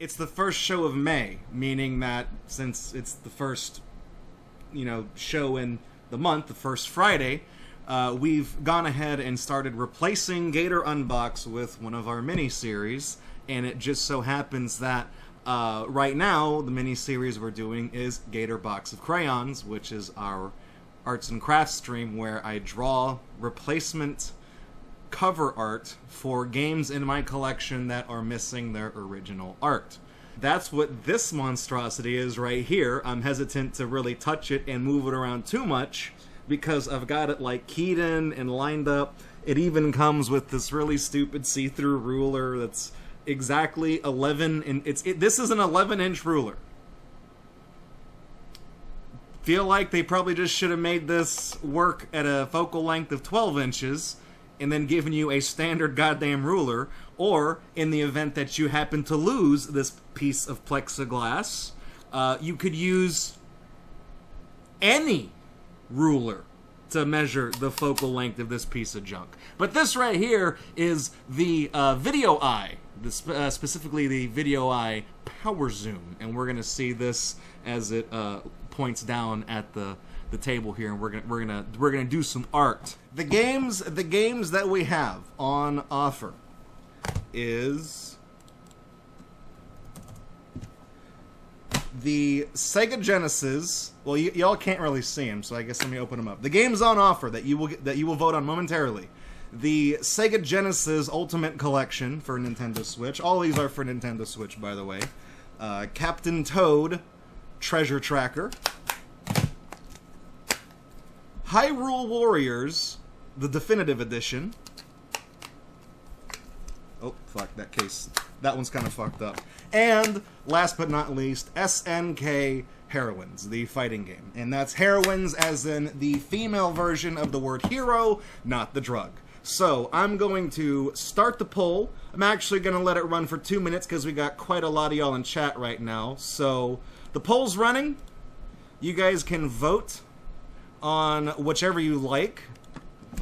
it's the first show of May, meaning that since it's the first, show in the month, the first Friday, we've gone ahead and started replacing Gator Unbox with one of our mini-series, and it just so happens that right now, the mini-series we're doing is Gatorbox of Crayons, which is our arts and crafts stream where I draw replacement cover art for games in my collection that are missing their original art. That's what this monstrosity is right here. I'm hesitant to really touch it and move it around too much because I've got it like keyed in and lined up. It even comes with this really stupid see-through ruler that's exactly 11 and this is an 11-inch ruler. Feel like they probably just should have made this work at a focal length of 12 inches and then given you a standard goddamn ruler, or in the event that you happen to lose this piece of plexiglass, you could use any ruler to measure the focal length of this piece of junk. But this right here is the video eye, specifically the video eye power zoom, and we're gonna see this as it points down at the table here, and we're gonna do some art. The games that we have on offer is the Sega Genesis. Well, y'all can't really see them, so I guess let me open them up. The games on offer that you will vote on momentarily: the Sega Genesis Ultimate Collection for Nintendo Switch. All these are for Nintendo Switch, by the way. Captain Toad Treasure Tracker. Hyrule Warriors, the Definitive Edition. Oh, fuck, that case. That one's kind of fucked up. And, last but not least, SNK Heroines, the fighting game. And that's heroines as in the female version of the word hero, not the drug. So, I'm going to start the poll. I'm actually going to let it run for 2 minutes because we got quite a lot of y'all in chat right now. So, the poll's running. You guys can vote on whichever you like.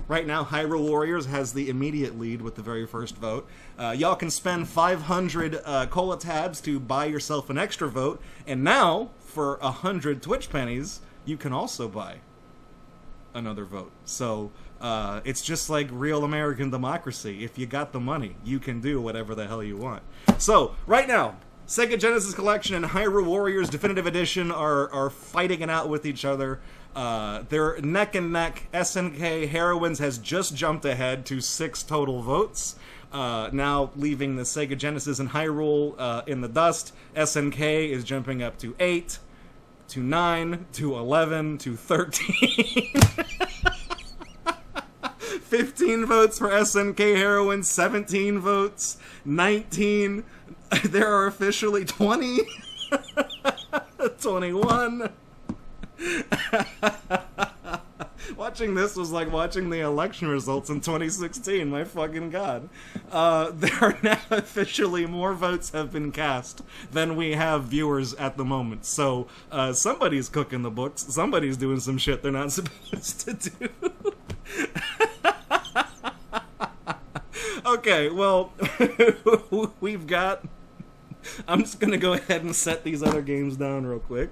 Right now, Hyrule Warriors has the immediate lead with the very first vote. Y'all can spend 500 cola tabs to buy yourself an extra vote, and now, for 100 Twitch pennies, you can also buy another vote. So, it's just like real American democracy. If you got the money, you can do whatever the hell you want. So, right now, Sega Genesis Collection and Hyrule Warriors Definitive Edition are fighting it out with each other. They're neck and neck. SNK Heroines has just jumped ahead to 6 total votes. Now leaving the Sega Genesis and Hyrule in the dust. SNK is jumping up to 8, to 9, to 11, to 13. 15 votes for SNK Heroines, 17 votes, 19. There are officially 20. 21. Watching this was like watching the election results in 2016, my fucking god. There are now officially more votes have been cast than we have viewers at the moment. So, somebody's cooking the books, somebody's doing some shit they're not supposed to do. Okay, well, we've got... I'm just gonna go ahead and set these other games down real quick.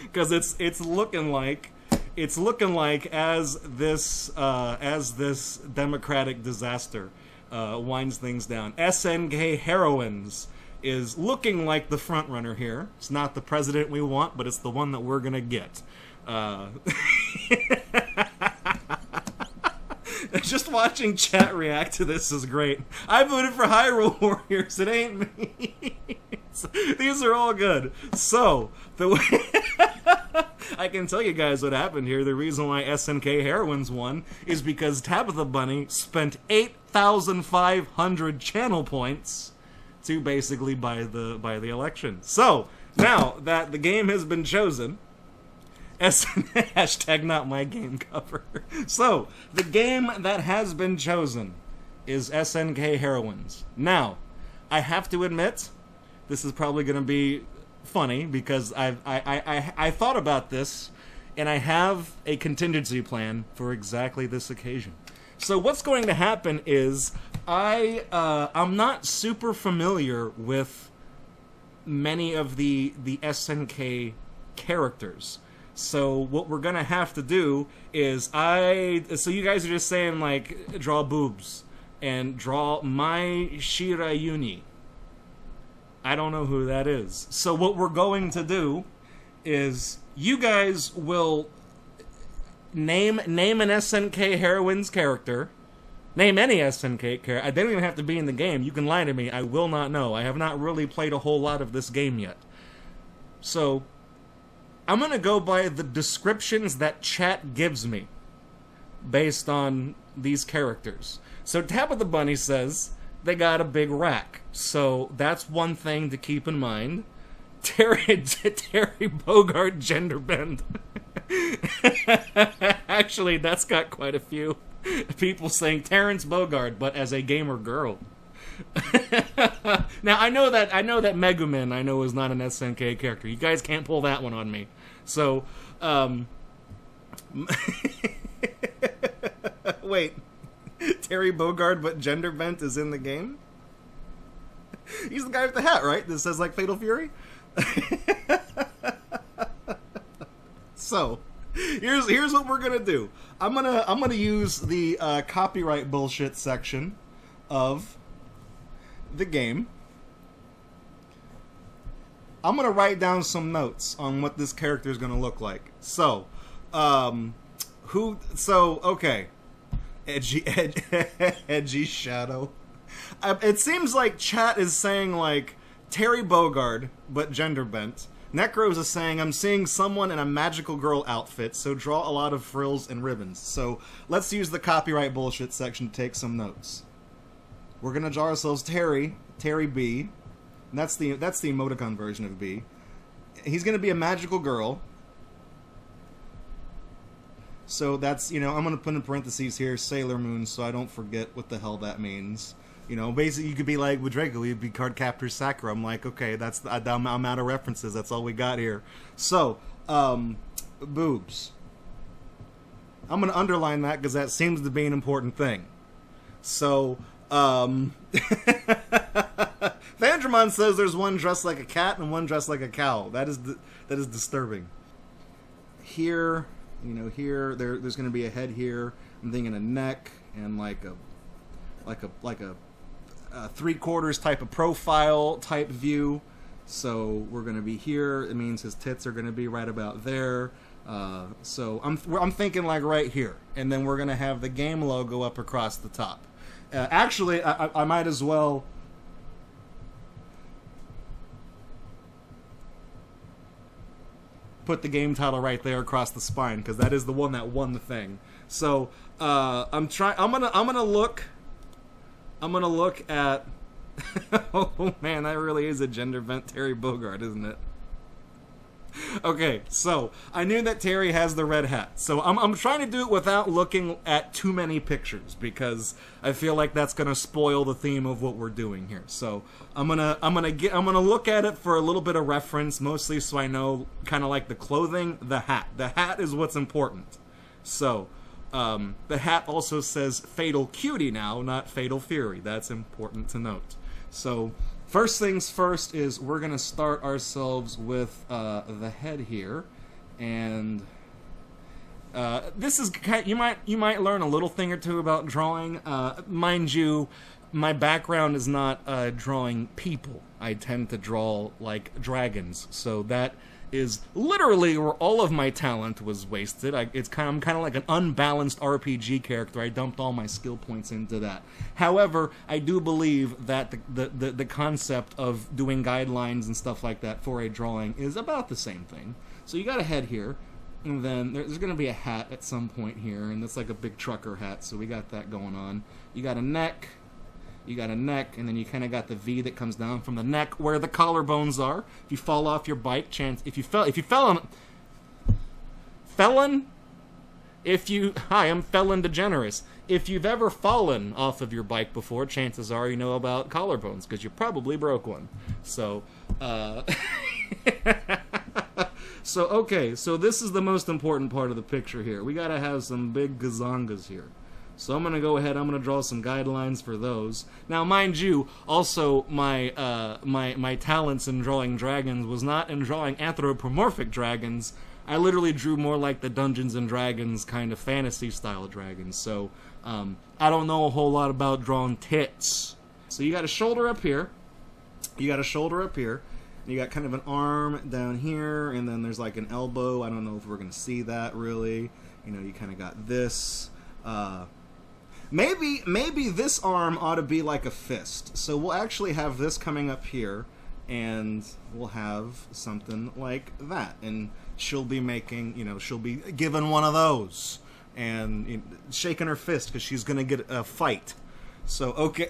Because it's looking like as this democratic disaster winds things down, SNK Heroines is looking like the front runner here. It's not the president we want, but it's the one that we're gonna get. Just watching chat react to this is great. I voted for Hyrule Warriors. It ain't me. These are all good. So, the way I can tell you guys what happened here. The reason why SNK Heroines won is because Tabitha Bunny spent 8,500 channel points to basically buy the election. So, now that the game has been chosen, hashtag not my game cover. So, the game that has been chosen is SNK Heroines. Now, I have to admit, this is probably going to be funny because I thought about this, and I have a contingency plan for exactly this occasion. So what's going to happen is I'm not super familiar with many of the SNK characters. So what we're gonna have to do is so you guys are just saying, like, draw boobs and draw Mai Shirayuni. I don't know who that is. So what we're going to do is you guys will name an SNK Heroines character. Name any SNK character. They don't even have to be in the game. You can lie to me. I will not know. I have not really played a whole lot of this game yet. So I'm going to go by the descriptions that chat gives me based on these characters. So Tabitha Bunny says they got a big rack. So that's one thing to keep in mind. Terry Bogard genderbent. Actually, that's got quite a few people saying Terrence Bogard, but as a gamer girl. Now I know that Megumin is not an SNK character. You guys can't pull that one on me. So, wait, Terry Bogard but genderbent is in the game? He's the guy with the hat, right? That says, like, Fatal Fury? So, here's what we're gonna do. I'm gonna use the copyright bullshit section of the game. I'm gonna write down some notes on what this character is gonna look like. So, okay, edgy shadow. It seems like chat is saying, like, Terry Bogard but genderbent. Necros is saying, I'm seeing someone in a magical girl outfit, so draw a lot of frills and ribbons. So let's use the copyright bullshit section to take some notes. We're gonna draw ourselves Terry B. And that's the emoticon version of B. He's gonna be a magical girl. So that's, I'm gonna put in parentheses here, Sailor Moon, so I don't forget what the hell that means. Basically, you could be like, with Draco, you'd be Card Captor Sakura. I'm like, okay, I'm out of references. That's all we got here. So, boobs. I'm going to underline that because that seems to be an important thing. So, Vandramon says there's one dressed like a cat and one dressed like a cow. That is disturbing. Here, there's going to be a head here. I'm thinking a neck and like a 3/4 type of profile type view. So we're gonna be here. It means his tits are gonna be right about there. So I'm thinking like right here, and then we're gonna have the game logo up across the top. Actually, I might as well put the game title right there across the spine because that is the one that won the thing. So I'm gonna look at. Oh man, that really is a genderbent Terry Bogard, isn't it? Okay, so I knew that Terry has the red hat, so I'm trying to do it without looking at too many pictures because I feel like that's gonna spoil the theme of what we're doing here. So I'm gonna look at it for a little bit of reference, mostly so I know kind of like the clothing, the hat. The hat is what's important. So. The hat also says Fatal Cutie now, not Fatal Fury. That's important to note. So, first things first is we're going to start ourselves with the head here. And this is you might learn a little thing or two about drawing. Mind you, my background is not drawing people. I tend to draw like dragons. So that is literally where all of my talent was wasted. I'm kind of like an unbalanced RPG character. I dumped all my skill points into that. However, I do believe that the concept of doing guidelines and stuff like that for a drawing is about the same thing. So you got a head here, and then there's going to be a hat at some point here, and it's like a big trucker hat, so we got that going on. You got a neck. You got a neck, and then you kind of got the V that comes down from the neck where the collarbones are. If you fall off your bike, hi, I'm Felon DeGeneres. If you've ever fallen off of your bike before, chances are you know about collarbones, because you probably broke one. So, okay, so this is the most important part of the picture here. We gotta have some big gazongas here. So I'm gonna go ahead. I'm gonna draw some guidelines for those. Now, mind you, also my talents in drawing dragons was not in drawing anthropomorphic dragons. I literally drew more like the Dungeons and Dragons kind of fantasy style dragons. So I don't know a whole lot about drawing tits. So you got a shoulder up here. You got a shoulder up here. You got kind of an arm down here, and then there's like an elbow. I don't know if we're gonna see that really. You know, you kind of got this. Maybe this arm ought to be like a fist. So we'll actually have this coming up here, and we'll have something like that. And she'll be making, you know, she'll be given one of those and, you know, shaking her fist because she's gonna get a fight. So, okay.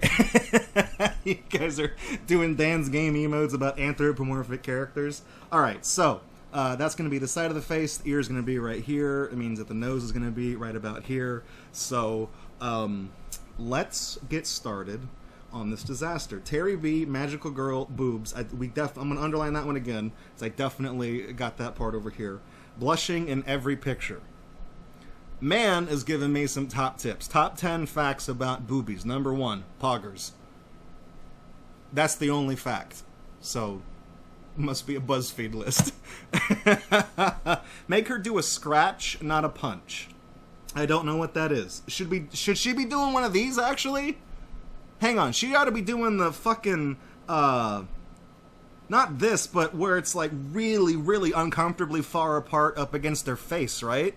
You guys are doing Dan's game emotes about anthropomorphic characters. Alright, so that's going to be the side of the face. The ear is going to be right here. It means that the nose is going to be right about here. So, let's get started on this disaster. Terry B, Magical Girl, boobs. I'm going to underline that one again, because I definitely got that part over here. Blushing in every picture. Man is giving me some top tips. Top 10 facts about boobies. Number 1, poggers. That's the only fact. So, must be a BuzzFeed list. Make her do a scratch, not a punch. I don't know what that is. Should she be doing one of these, actually? Hang on, she ought to be doing the fucking, not this, but where it's like really, really uncomfortably far apart up against her face, right?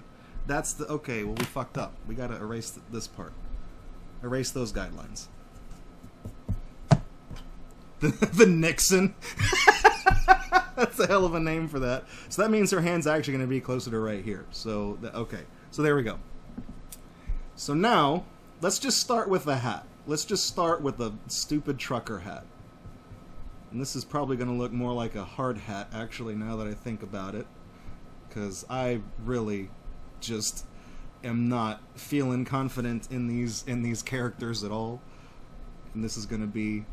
That's the... Okay, well, we fucked up. We gotta erase this part. Erase those guidelines. The Nixon. That's a hell of a name for that. So that means her hand's actually going to be closer to right here. So, okay. So there we go. So now, let's just start with the hat. Let's just start with a stupid trucker hat. And this is probably going to look more like a hard hat, actually, now that I think about it. Because I really just am not feeling confident in these characters at all. And this is going to be...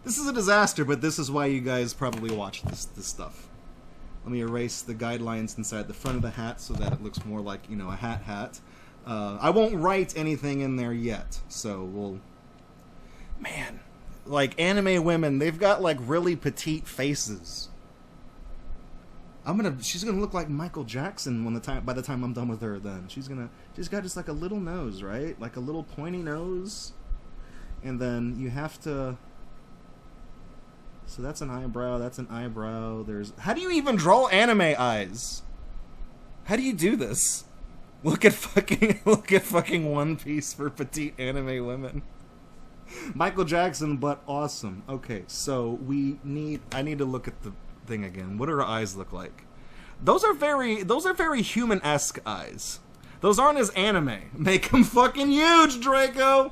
This is a disaster, but this is why you guys probably watch this stuff. Let me erase the guidelines inside the front of the hat so that it looks more like, you know, a hat. I won't write anything in there yet, so we'll... Man, like, anime women, they've got, like, really petite faces. She's gonna look like Michael Jackson by the time I'm done with her then. She's got just, like, a little nose, right? Like, a little pointy nose. And then you have to... So that's an eyebrow, that's an eyebrow, there's... How do you even draw anime eyes? How do you do this? Look at fucking One Piece for petite anime women. Michael Jackson, but awesome. Okay, so I need to look at the thing again. What do her eyes look like? Those are very human-esque eyes. Those aren't as anime. Make them fucking huge, Draco!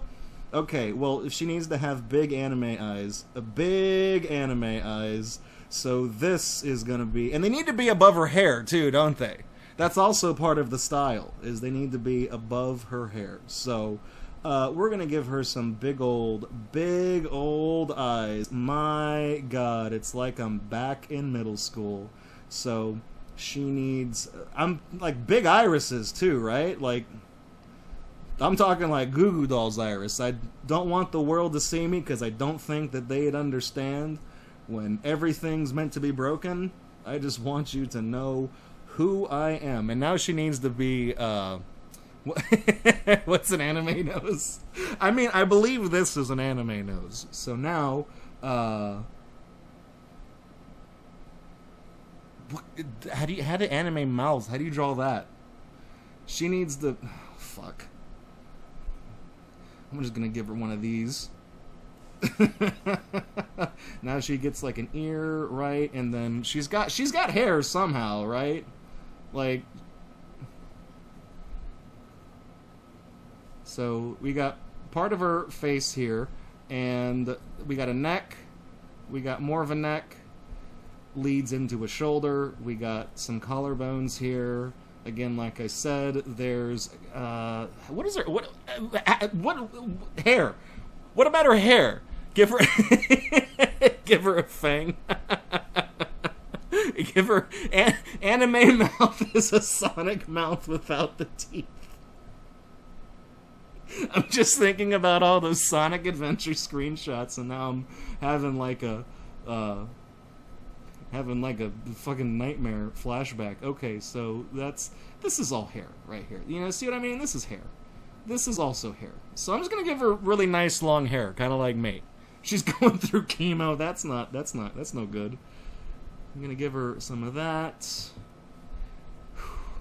Okay, well, if she needs to have big anime eyes, so this is gonna be... And they need to be above her hair, too, don't they? That's also part of the style, is they need to be above her hair. So, we're gonna give her some big old eyes. My god, it's like I'm back in middle school. So, she needs... I'm, like, big irises, too, right? Like... I'm talking like Goo Goo Dolls iris. I don't want the world to see me because I don't think that they'd understand when everything's meant to be broken. I just want you to know who I am. And now she needs to be, what's an anime nose? I mean, I believe this is an anime nose. So now, how do anime mouths? How do you draw that? She needs the... Oh, fuck. I'm just gonna give her one of these. Now she gets like an ear, right? And then she's got hair somehow, right? Like, so we got part of her face here, and we got a neck. We got more of a neck. Leads into a shoulder. We got some collarbones here. Again, like I said, there's what is her what hair? What about her hair? Give her give her a fang. Give her anime mouth is a Sonic mouth without the teeth. I'm just thinking about all those Sonic Adventure screenshots, and now I'm having like a fucking nightmare flashback. Okay, so this is all hair right here. You know, see what I mean? This is hair. This is also hair. So I'm just gonna give her really nice long hair, kind of like Mate. She's going through chemo. That's no good. I'm gonna give her some of that.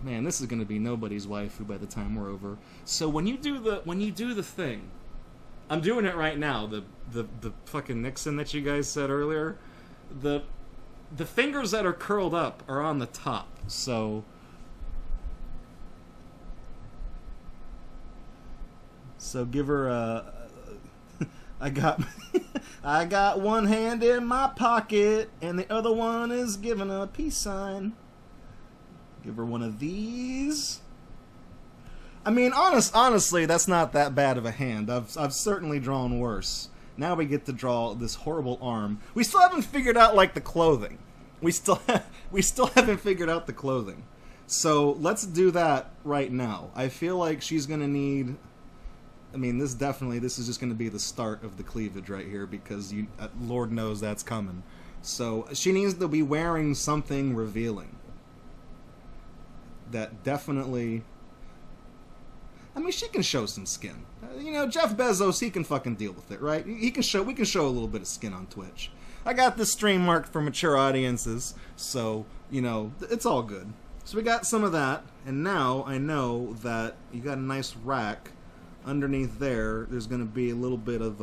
Man, this is gonna be nobody's waifu by the time we're over. So when you do the thing, I'm doing it right now. The fucking Nixon that you guys said earlier, the fingers that are curled up are on the top. So give her a. I got one hand in my pocket and the other one is giving a peace sign. Give her one of these. I mean, honestly, that's not that bad of a hand. I've certainly drawn worse. Now we get to draw this horrible arm. We still haven't figured out like the clothing. We still haven't figured out the clothing. So let's do that right now. I feel like she's gonna need. I mean, this is just going to be the start of the cleavage right here, because Lord knows that's coming. So she needs to be wearing something revealing. That definitely. I mean, she can show some skin. You know, Jeff Bezos, he can fucking deal with it, right? We can show a little bit of skin on Twitch. I got this stream marked for mature audiences, so you know it's all good. So we got some of that, and now I know that you got a nice rack. Underneath there's going to be a little bit of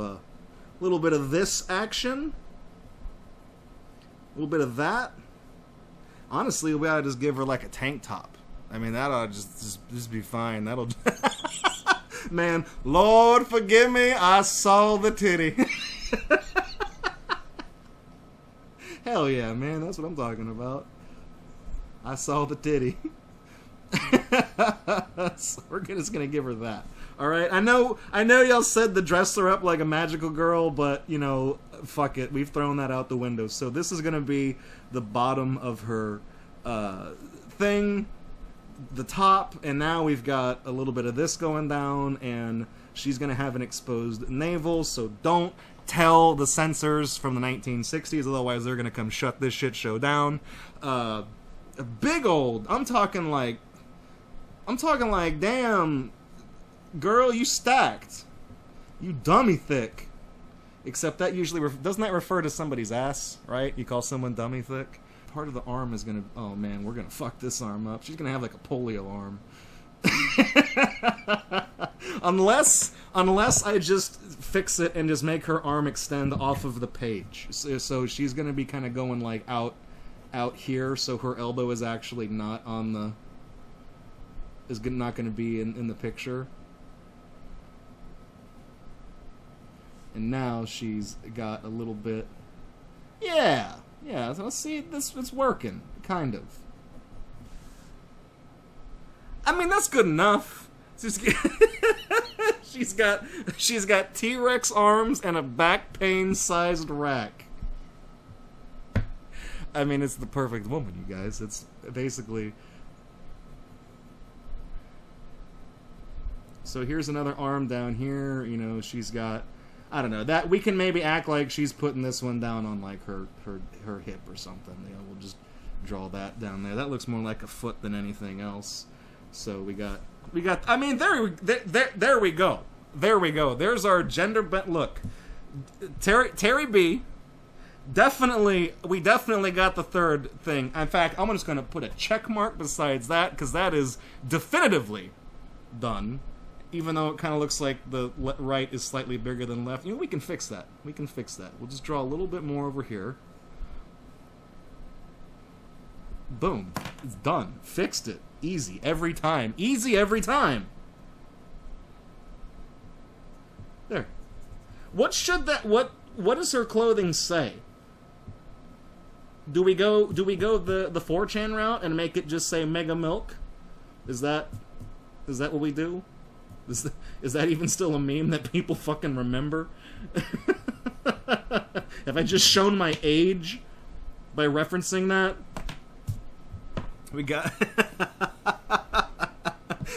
this action, a little bit of that. Honestly, we ought to just give her like a tank top. I mean, that ought to just be fine. That'll. Man, Lord forgive me, I saw the titty. Hell yeah, man, that's what I'm talking about. I saw the titty. So we're just gonna give her that. All right, I know y'all said to dress her up like a magical girl, but you know, fuck it, we've thrown that out the window. So this is gonna be the bottom of her thing, the top, and now we've got a little bit of this going down, and she's gonna have an exposed navel. So don't tell the censors from the 1960s, otherwise they're gonna come shut this shit show down. A big old, I'm talking like, damn. Girl, you stacked. You dummy thick. Except that usually doesn't that refer to somebody's ass, right? You call someone dummy thick. Part of the arm is gonna. Oh man, we're gonna fuck this arm up. She's gonna have like a polio arm. unless I just fix it and just make her arm extend off of the page. So she's gonna be kind of going like out here. So her elbow is actually not on the. Is not gonna be in the picture. And now she's got a little bit. Yeah. So let's see. It's working, kind of. I mean, that's good enough. She's got T-Rex arms and a back pain sized rack. I mean, it's the perfect woman, you guys. It's basically. So here's another arm down here. You know, she's got. I don't know, that we can maybe act like she's putting this one down on like her hip or something. You know, we'll just draw that down there. That looks more like a foot than anything else. So we got. I mean, there we go. There we go. There's our gender bent look. Terry B. We definitely got the third thing. In fact, I'm just gonna put a check mark besides that, because that is definitively done. Even though it kind of looks like the right is slightly bigger than left. You know, we can fix that. We'll just draw a little bit more over here. Boom. It's done. Fixed it. Easy every time. Easy every time. There. What does her clothing say? Do we go the 4chan route and make it just say Mega Milk? Is that what we do? Is that even still a meme that people fucking remember? Have I just shown my age by referencing that? We got...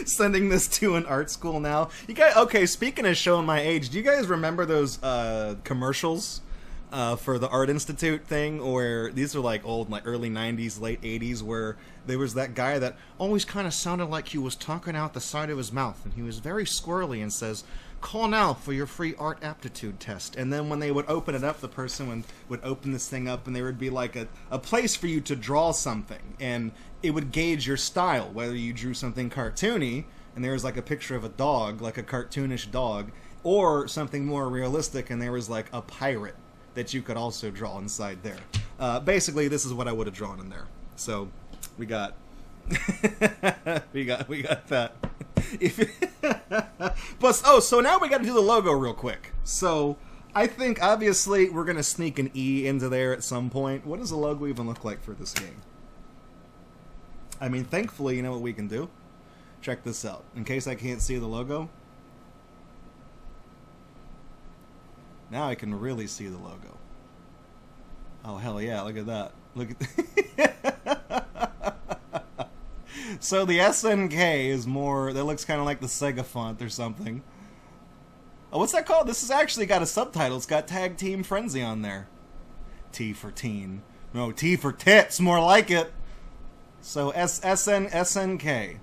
Sending this to an art school now. You guys, okay, speaking of showing my age, do you guys remember those commercials for the Art Institute thing, where these are like old, like early 90s, late 80s, where there was that guy that always kind of sounded like he was talking out the side of his mouth, and he was very squirrely and says, "Call now for your free art aptitude test." And then when they would open it up, the person would open this thing up, and there would be like a place for you to draw something, and it would gauge your style, whether you drew something cartoony, and there was like a picture of a dog, like a cartoonish dog, or something more realistic, and there was like a pirate that you could also draw inside there. Basically, this is what I would have drawn in there. So, we got... we got that. Plus, oh, so now we got to do the logo real quick. So, I think, obviously, we're going to sneak an E into there at some point. What does the logo even look like for this game? I mean, thankfully, you know what we can do? Check this out. In case I can't see the logo. Now I can really see the logo. Oh, hell yeah, look at that. Look at So the SNK is more, that looks kind of like the Sega font or something. Oh, what's that called? This has actually got a subtitle. It's got Tag Team Frenzy on there. T for teen. No, T for tits, more like it. So SNK.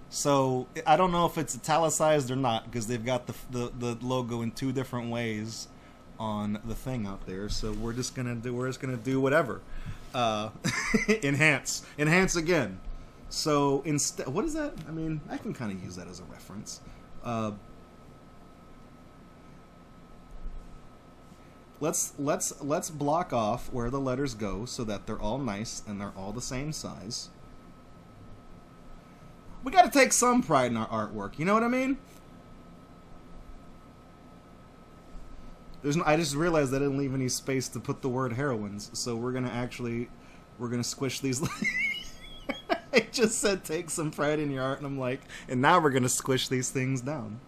So I don't know if it's italicized or not, because they've got the logo in two different ways on the thing out there. So we're just gonna do whatever. Enhance again. So instead, what is that? I mean, I can kind of use that as a reference. Let's block off where the letters go so that they're all nice and they're all the same size. We got to take some pride in our artwork. You know what I mean? I just realized I didn't leave any space to put the word heroines, so we're gonna squish these. I just said take some pride in your art, and I'm like, and now we're gonna squish these things down.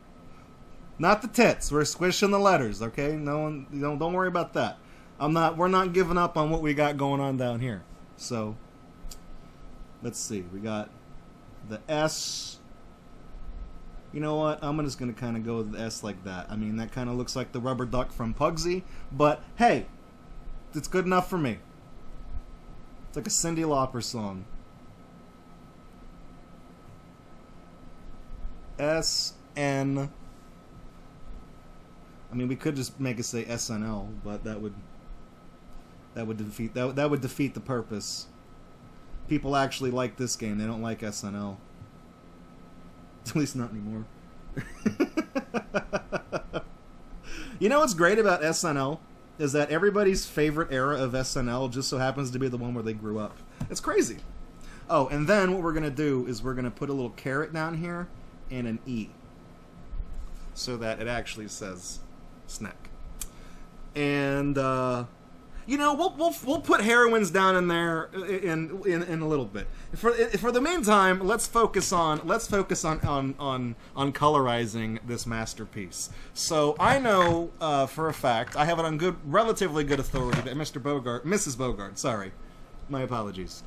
Not the tits. We're squishing the letters, okay? No one, don't worry about that. We're not giving up on what we got going on down here. So, let's see. We got the S. You know what? I'm just gonna kind of go with the S like that. I mean, that kind of looks like the rubber duck from Pugsy, but hey, it's good enough for me. It's like a Cyndi Lauper song. SN. I mean, we could just make it say SNL, but that would defeat the purpose. People actually like this game. They don't like SNL. At least not anymore. You know what's great about SNL is that everybody's favorite era of SNL just so happens to be the one where they grew up. It's crazy. Oh, and then what we're gonna do is we're gonna put a little caret down here and an E, so that it actually says snack. And you know, we'll put heroines down in there in a little bit. For the meantime, let's focus on colorizing this masterpiece. So I know for a fact, I have it on relatively good authority that Mrs. Bogard, sorry, my apologies.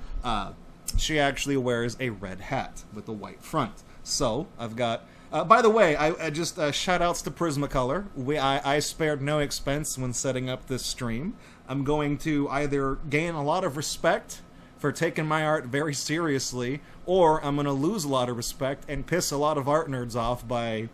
She actually wears a red hat with a white front. So I've got. By the way, I just shout-outs to Prismacolor. I spared no expense when setting up this stream. I'm going to either gain a lot of respect for taking my art very seriously, or I'm going to lose a lot of respect and piss a lot of art nerds off by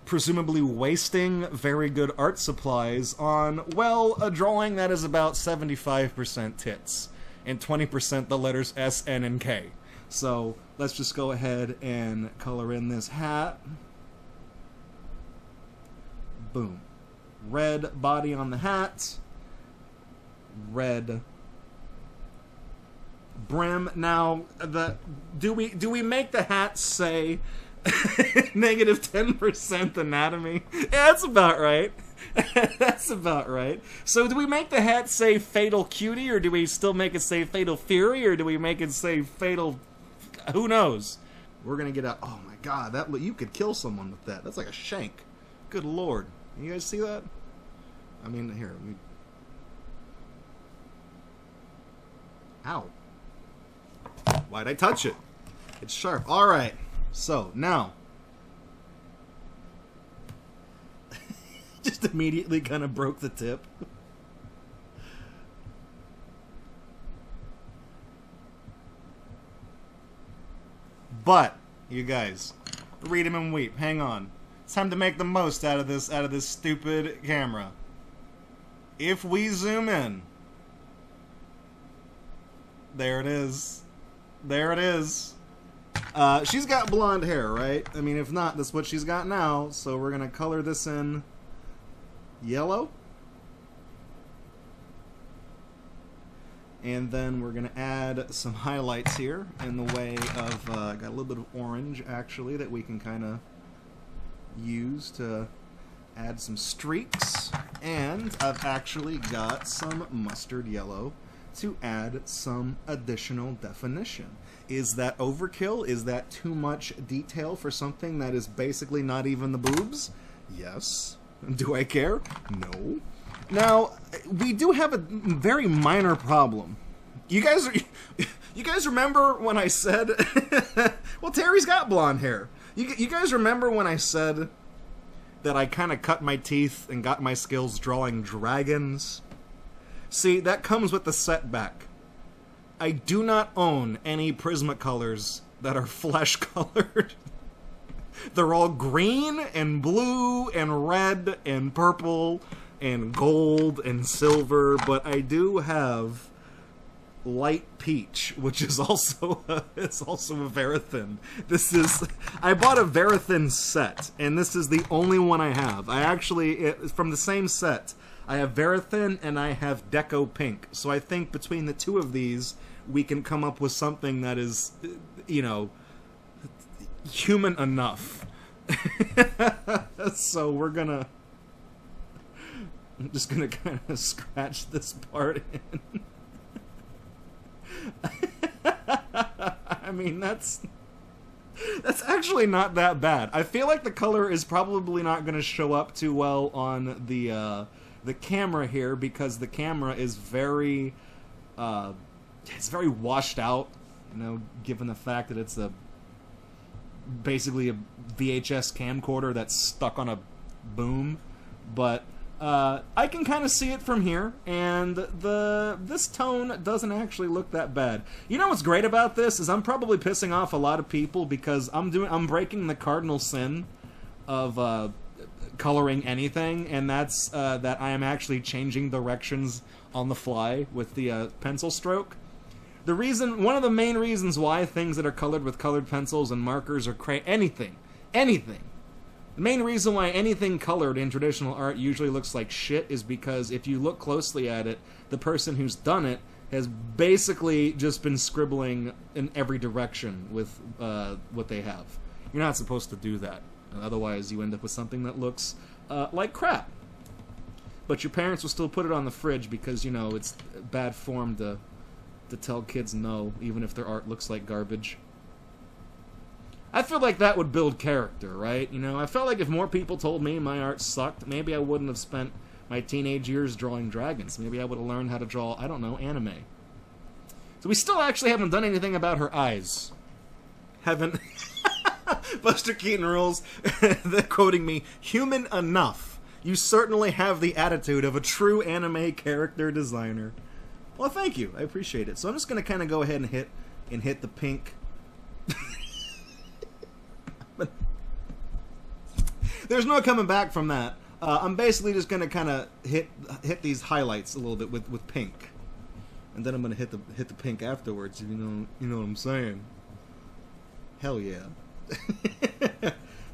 presumably wasting very good art supplies on, well, a drawing that is about 75% tits and 20% the letters S, N, and K. So let's just go ahead and color in this hat. Boom. Red body on the hat. Red brim. Now, do we make the hat say negative 10% anatomy? Yeah, that's about right. That's about right. So do we make the hat say fatal cutie, or do we still make it say fatal fury, or do we make it say fatal... Who knows? We're gonna get out. Oh my god, you could kill someone with that. That's like a shank. Good lord. You guys see that? I mean, here. Ow. Why'd I touch it? It's sharp. Alright. So, now. Just immediately kind of broke the tip. But, you guys, read him and weep. Hang on. It's time to make the most out of this stupid camera. If we zoom in. There it is. There it is. She's got blonde hair, right? I mean, if not, that's what she's got now. So we're going to color this in yellow. And then we're going to add some highlights here in the way of, got a little bit of orange, actually, that we can kind of use to add some streaks. And I've actually got some mustard yellow to add some additional definition. Is that overkill? Is that too much detail for something that is basically not even the boobs? Yes. Do I care? No. Now, we do have a very minor problem. You guys remember when I said... well, Terry's got blonde hair. You guys remember when I said that I kind of cut my teeth and got my skills drawing dragons? See, that comes with the setback. I do not own any Prismacolors that are flesh-colored. They're all green and blue and red and purple and gold and silver, but I do have light peach, which is also it's also a Verithin. This is I bought a Verithin set, and this is the only one I have. I actually from the same set. I have Verithin and I have Deco Pink. So I think between the two of these, we can come up with something that is, you know, human enough. So we're gonna... I'm just gonna kind of scratch this part in. I mean, that's actually not that bad. I feel like the color is probably not gonna show up too well on the camera here, because the camera is very it's very washed out, you know, given the fact that it's basically a VHS camcorder that's stuck on a boom. But I can kind of see it from here, and this tone doesn't actually look that bad. You know what's great about this is I'm probably pissing off a lot of people because I'm breaking the cardinal sin of coloring anything, and that's that I am actually changing directions on the fly with the pencil stroke. One of the main reasons why things that are colored with colored pencils and markers or anything, the main reason why anything colored in traditional art usually looks like shit is because if you look closely at it, the person who's done it has basically just been scribbling in every direction with what they have. You're not supposed to do that. Otherwise, you end up with something that looks like crap. But your parents will still put it on the fridge because, you know, it's bad form to tell kids no, even if their art looks like garbage. I feel like that would build character, right? You know, I felt like if more people told me my art sucked, maybe I wouldn't have spent my teenage years drawing dragons. Maybe I would have learned how to draw, I don't know, anime. So we still actually haven't done anything about her eyes. Haven't... Buster Keaton rules. They're quoting me, "Human enough. You certainly have the attitude of a true anime character designer." Well, thank you. I appreciate it. So I'm just going to kind of go ahead and hit the pink. There's no coming back from that. I'm basically just going to kind of hit these highlights a little bit with pink. And then I'm going to hit the pink afterwards, if you know what I'm saying. Hell yeah.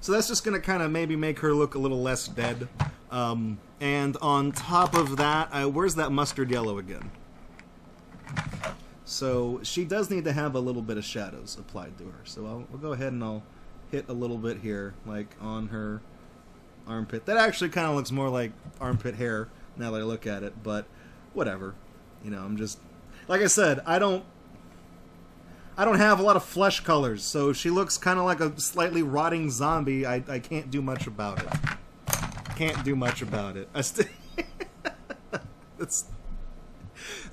So that's just going to kind of maybe make her look a little less dead. And on top of that, where's that mustard yellow again? So she does need to have a little bit of shadows applied to her. So I'll go ahead and I'll hit a little bit here, like on her armpit. That actually kind of looks more like armpit hair now that I look at it, but whatever. You know, I'm just... Like I said, I don't have a lot of flesh colors, so she looks kind of like a slightly rotting zombie. I can't do much about it. Can't do much about it. It's...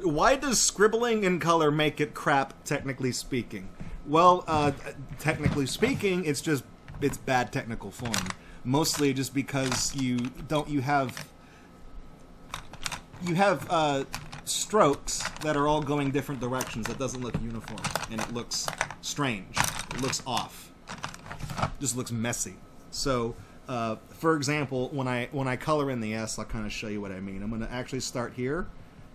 Why does scribbling in color make it crap, technically speaking? Well, technically speaking, it's bad technical form. Mostly just because you have strokes that are all going different directions. It doesn't look uniform, and it looks strange. It looks off. Just looks messy. So, for example, when I color in the S, I'll kind of show you what I mean. I'm going to actually start here,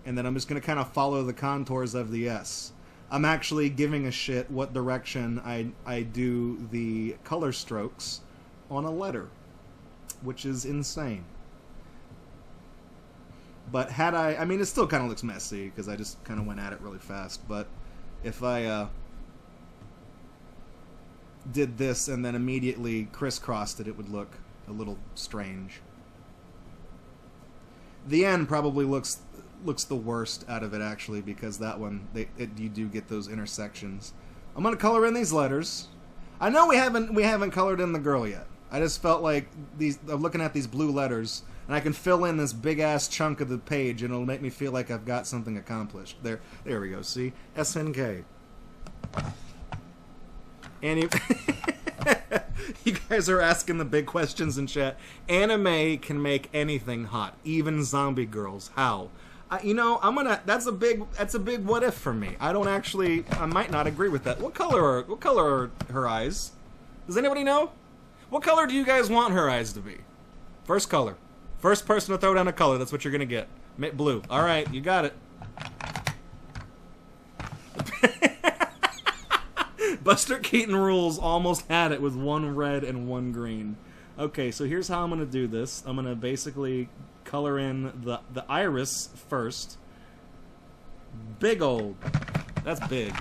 and then I'm just going to kind of follow the contours of the S. I'm actually giving a shit what direction I do the color strokes on a letter, which is insane. But had I mean, it still kind of looks messy because I just kind of went at it really fast. But if I did this and then immediately crisscrossed it, it would look a little strange. The end probably looks the worst out of it, actually, because that one, you do get those intersections. I'm gonna color in these letters. I know we haven't colored in the girl yet. I just felt like I'm looking at these blue letters, and I can fill in this big ass chunk of the page, and it'll make me feel like I've got something accomplished. There we go. See, SNK. And you guys are asking the big questions in chat. Anime can make anything hot, even zombie girls. How? You know, that's a big what if for me. I might not agree with that. What color are her eyes? Does anybody know? What color do you guys want her eyes to be? First color. First person to throw down a color, that's what you're gonna get. Blue. Alright, you got it. Buster Keaton Rules almost had it with one red and one green. Okay, so here's how I'm gonna do this. I'm gonna basically color in the iris first. Big old. That's big.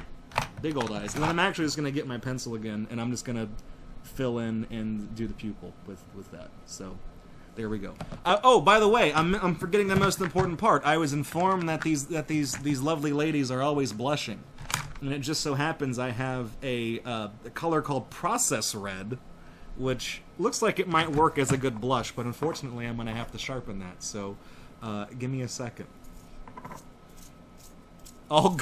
Big old eyes. And then I'm actually just gonna get my pencil again, and I'm just gonna fill in and do the pupil with that. So there we go. Oh, by the way, I'm forgetting the most important part. I was informed that these lovely ladies are always blushing, and it just so happens I have a color called Process Red, which looks like it might work as a good blush, but unfortunately I'm gonna have to sharpen that. So give me a second. Oh,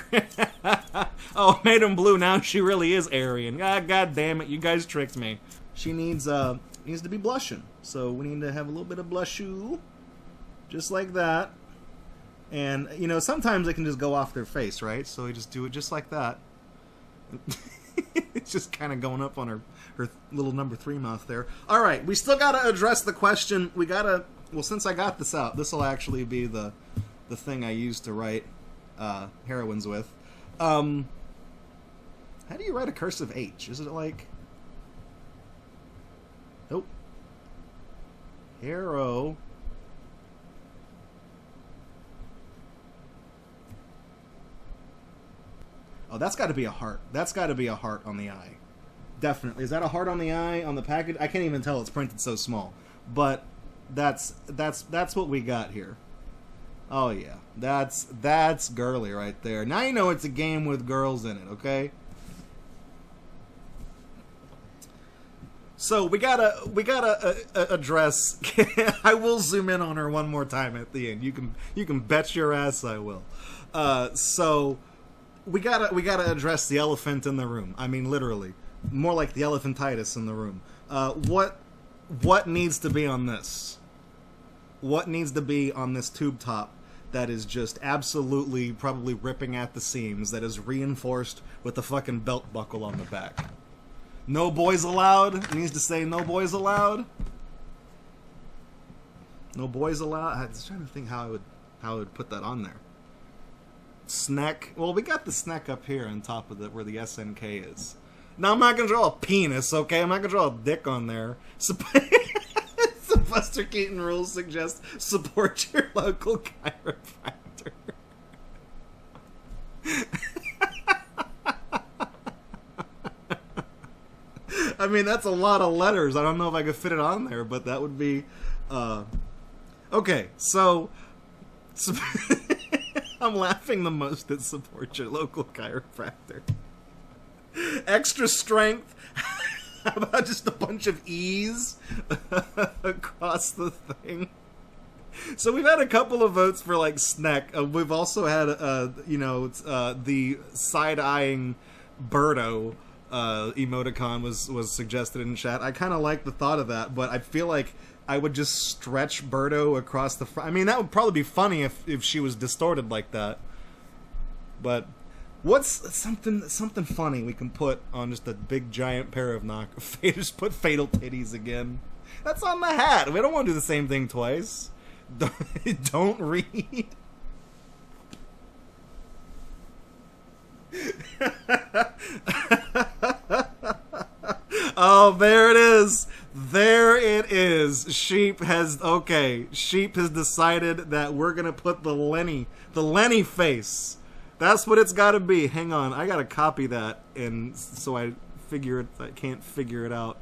oh, made him blue. Now she really is Aryan. Ah, God damn it! You guys tricked me. She needs to be blushing. So we need to have a little bit of blushu, just like that. And you know, sometimes it can just go off their face, right? So we just do it just like that. It's just kind of going up on her little number 3 mouth there. All right, we still gotta address the question. Well, since I got this out, this will actually be the thing I use to write heroines with. How do you write a cursive H? Is it like... Nope. Hero. Oh, that's got to be a heart. That's got to be a heart on the eye. Definitely. Is that a heart on the eye on the package? I can't even tell. It's printed so small. But that's what we got here. Oh yeah, that's girly right there. Now you know it's a game with girls in it, okay? So we gotta address. I will zoom in on her one more time at the end. You can bet your ass I will. So we gotta address the elephant in the room. I mean, literally, more like the elephantitis in the room. What needs to be on this? What needs to be on this tube top that is just absolutely probably ripping at the seams, that is reinforced with the fucking belt buckle on the back? No boys allowed? It needs to say no boys allowed? No boys allowed? I was trying to think how I would put that on there. SNK. Well, we got the SNK up here on top of where the SNK is. Now, I'm not going to draw a penis, okay? I'm not going to draw a dick on there. So Buster Keaton Rules suggest support your local chiropractor. I mean, that's a lot of letters. I don't know if I could fit it on there, but that would be... Okay, so... I'm laughing the most at support your local chiropractor. Extra strength. How about just a bunch of E's across the thing? So we've had a couple of votes for like SNK. We've also had, you know, the side-eyeing Birdo emoticon was suggested in chat. I kind of like the thought of that, but I feel like I would just stretch Birdo across the front. I mean, that would probably be funny if she was distorted like that. But what's something funny we can put on just a big giant pair of just put fatal titties again. That's on the hat. We don't want to do the same thing twice. Don't read. Oh, there it is. There it is. Sheep has decided that we're gonna put the Lenny face. That's what it's gotta be. Hang on, I gotta copy that, and so I can't figure it out.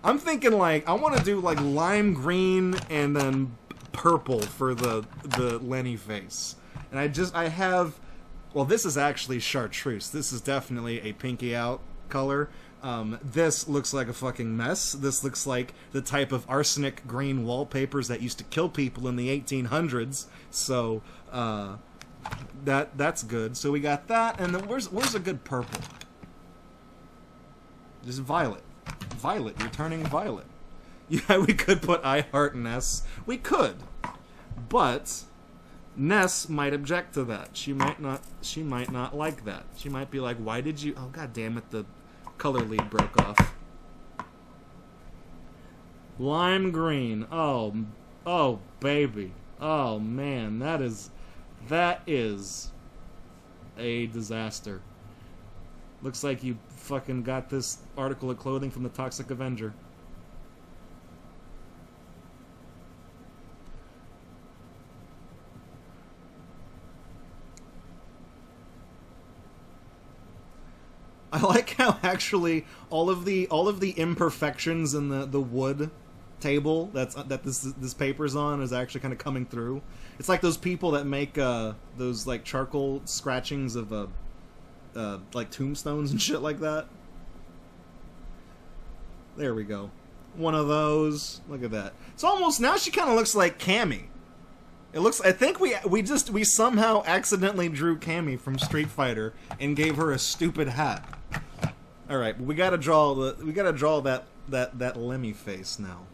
I'm thinking like I want to do like lime green and then purple for the Lenny face. And I have, well, this is actually chartreuse. This is definitely a pinky out color. This looks like a fucking mess. This looks like the type of arsenic green wallpapers that used to kill people in the 1800s. So that's good. So we got that, and then where's a good purple? Just violet. Violet, you're turning violet. Yeah, we could put I heart Ness. We could, but Ness might object to that. She might not like that. She might be like, "Why did you? Oh, god damn it! The color lead broke off." Lime green. Oh, baby. Oh man, that is a disaster. Looks like you fucking got this article of clothing from the Toxic Avenger. I like how actually all of the imperfections in the wood table that this paper's on is actually kind of coming through. It's like those people that make those like charcoal scratchings of like tombstones and shit like that. There we go. One of those. Look at that. It's almost, now she kind of looks like Cammy. It looks, I think we somehow accidentally drew Cammy from Street Fighter and gave her a stupid hat. All right, we gotta draw that Lemmy face now.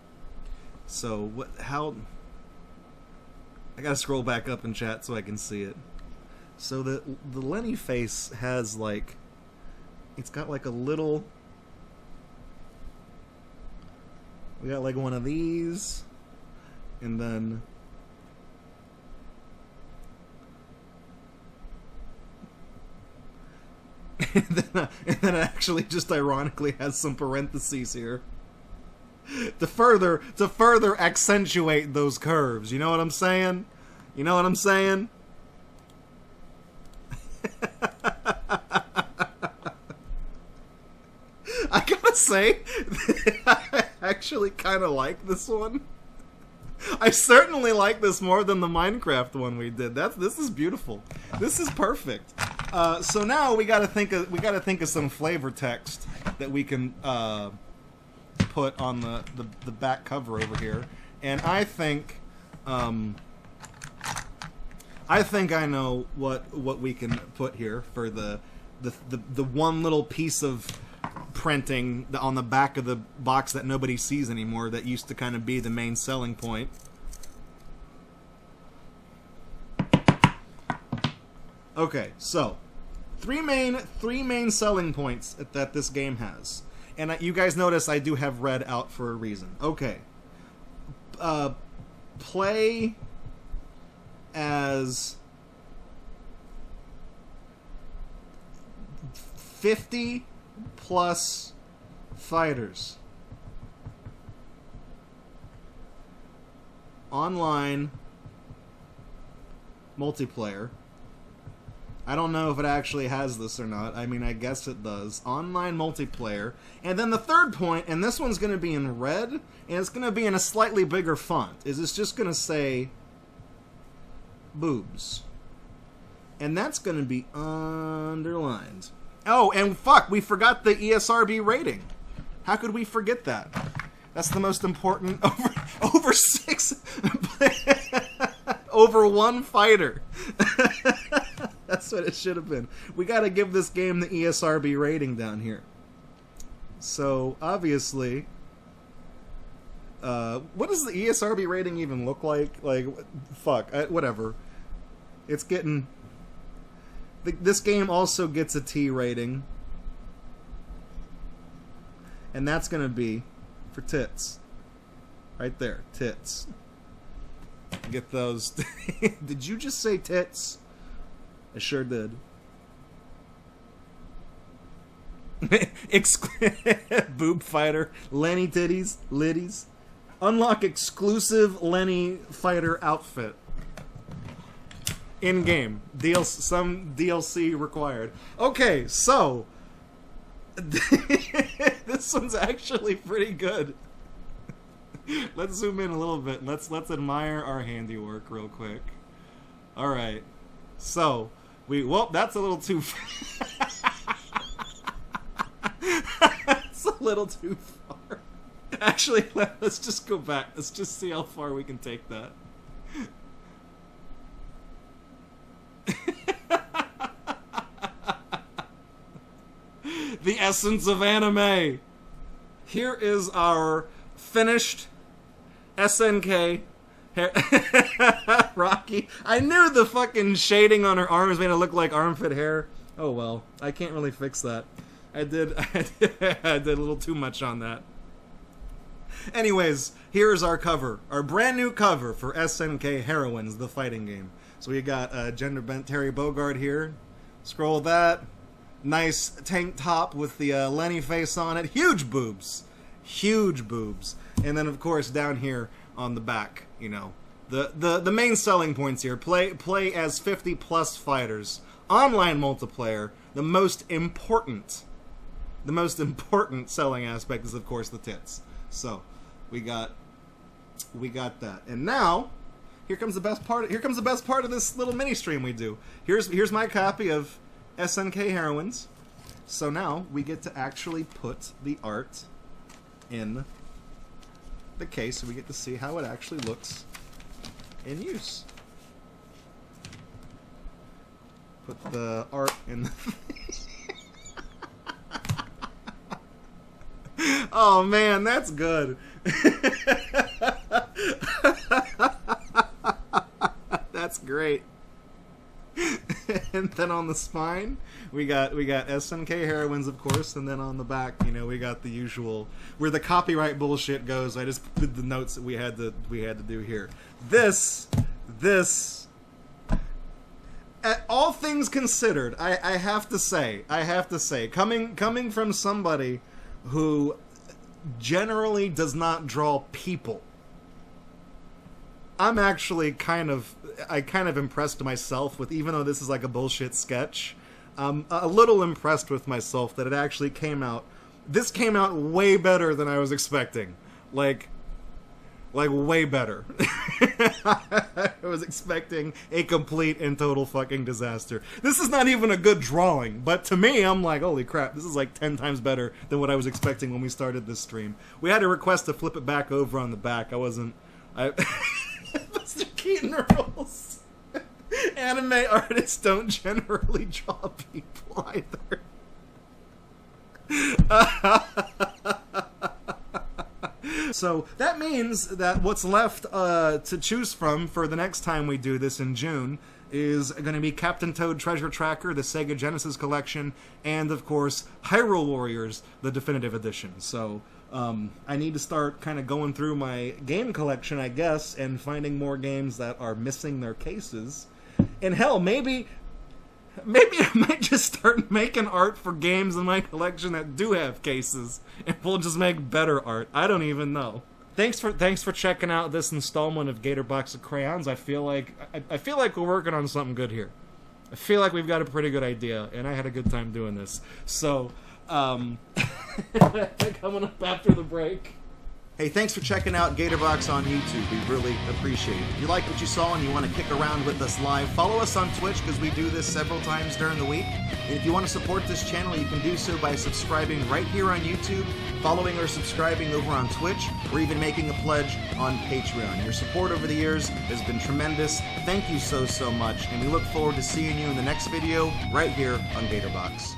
So how? I gotta scroll back up in chat so I can see it. So the Lenny face has like, it's got like a little. We got like one of these, and then. And then it actually just ironically has some parentheses here to further accentuate those curves. You know what I'm saying? You know what I'm saying? I gotta say, I actually kind of like this one. I certainly like this more than the Minecraft one we did. This is beautiful. This is perfect. So now we gotta think of some flavor text that we can put on the back cover over here. And I think I know what we can put here for the one little piece of printing on the back of the box that nobody sees anymore that used to kind of be the main selling point. Okay, so three main selling points that this game has, and you guys notice I do have red out for a reason. Okay, play as 50 plus fighters online multiplayer. I don't know if it actually has this or not. I mean, I guess it does. Online multiplayer. And then the third point, and this one's going to be in red, and it's going to be in a slightly bigger font, is it's just going to say boobs. And that's going to be underlined. Oh, and fuck, we forgot the ESRB rating. How could we forget that? That's the most important. Over 6 over 1 fighter. That's what it should have been. We got to give this game the ESRB rating down here. So, obviously, what does the ESRB rating even look like? Like, fuck, whatever. It's getting... This game also gets a T rating. And that's gonna be for tits. Right there, tits. Get those. Did you just say tits? I sure did. Boob fighter, Lenny titties, liddies. Unlock exclusive Lenny fighter outfit. In game, some DLC required. Okay, so this one's actually pretty good. Let's zoom in a little bit. Let's admire our handiwork real quick. All right, so well, that's a little too. That's a little too far. Actually, let's just go back. Let's just see how far we can take that. The essence of anime. Here is our finished SNK Rocky. I knew the fucking shading on her arms made it look like armpit hair. Oh well, I can't really fix that. I did a little too much on that. Anyways, here's our cover. Our brand new cover for SNK Heroines, the fighting game. So we got genderbent Terry Bogard here. Scroll that. Nice tank top with the Lenny face on it. Huge boobs. Huge boobs. And then, of course, down here on the back, you know, the main selling points here. Play as 50-plus fighters. Online multiplayer. The most important selling aspect is, of course, the tits. So, we got that. And now, here comes the best part. Here comes the best part of this little mini stream we do. Here's my copy of SNK Heroines. So now we get to actually put the art in the case, so we get to see how it actually looks in use. Put the art in. Oh man, that's good. That's great. And then on the spine, we got SNK Heroines, of course, and then on the back, you know, we got the usual where the copyright bullshit goes. I just did the notes that we had to do here. This all things considered, I have to say, coming from somebody who generally does not draw people, I'm actually kind of impressed myself with, even though this is like a bullshit sketch, I'm a little impressed with myself that it actually came out. This came out way better than I was expecting. Like way better. I was expecting a complete and total fucking disaster. This is not even a good drawing, but to me, I'm like, holy crap, this is like 10 times better than what I was expecting when we started this stream. We had a request to flip it back over on the back. Mr. Keaton rules. Anime artists don't generally draw people either. So that means that what's left to choose from for the next time we do this in June is going to be Captain Toad Treasure Tracker, the Sega Genesis Collection, and of course Hyrule Warriors, the Definitive Edition. So I need to start kind of going through my game collection, I guess, and finding more games that are missing their cases. And hell, maybe I might just start making art for games in my collection that do have cases, and we'll just make better art. I don't even know. Thanks for checking out this installment of Gatorbox of Crayons. I feel like we're working on something good here. I feel like we've got a pretty good idea, and I had a good time doing this. So, coming up after the break. Hey, thanks for checking out Gatorbox on YouTube. We really appreciate it. If you like what you saw and you want to kick around with us live, follow us on Twitch because we do this several times during the week. And if you want to support this channel, you can do so by subscribing right here on YouTube, following or subscribing over on Twitch, or even making a pledge on Patreon. Your support over the years has been tremendous. Thank you so much, and we look forward to seeing you in the next video right here on Gatorbox.